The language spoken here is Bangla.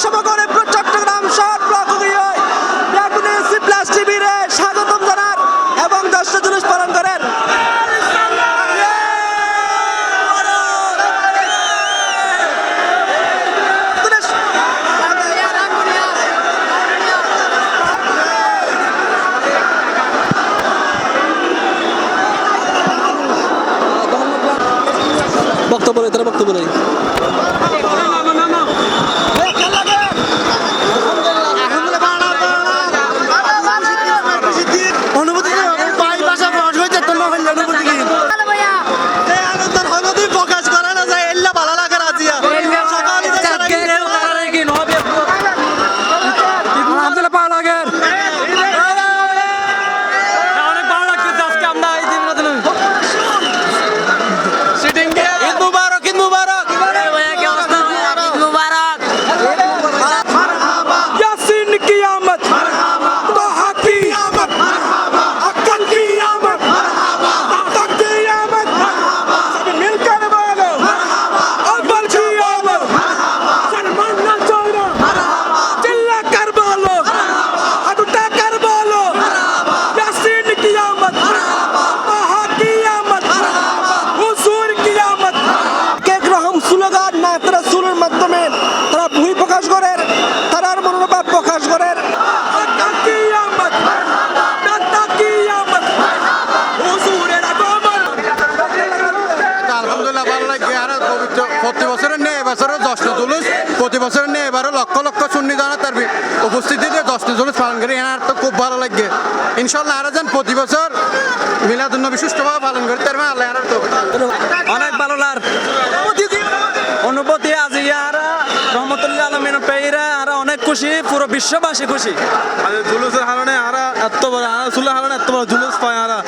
সমগ্র চট্টগ্রাম শহর প্রকৃতিয় ব্যাকুনে সি প্লাস টিভির স্বাগতম জানার এবং দশটা জুলুস পালন করেন। বক্তব্য তারা বক্তব্য নেই। মাধ্যমে তারা ভূমি প্রকাশ করেন, তারার মনোভাব প্রকাশ করেন। আলহামদুলিল্লাহ ভালো লাগে। আর প্রতি বছরের নেই এবছরও দশটা জুলুস, প্রতি বছরের নেই এবারও লক্ষ লক্ষ সুন্নি জানা তার উপস্থিতিতে দশটা জুলুস পালন করি। এনার তো খুব ভালো লাগে। ইনশাল্লাহ আরো যেন প্রতি বছর মিলাদুন্নবী সুষ্ঠুভাবে পালন করি তার মানে আল্লাহ অনেক ভালো লাগ অনুভূতি। আজ ইয়ারা রহমতুল্লাহ আলমিন পেয়েরা আর অনেক খুশি, পুরো বিশ্ববাসী খুশি। জুলুসের হারণে আরা এত বড় সুলের হারণে এত বড় জুলুস পায় আরা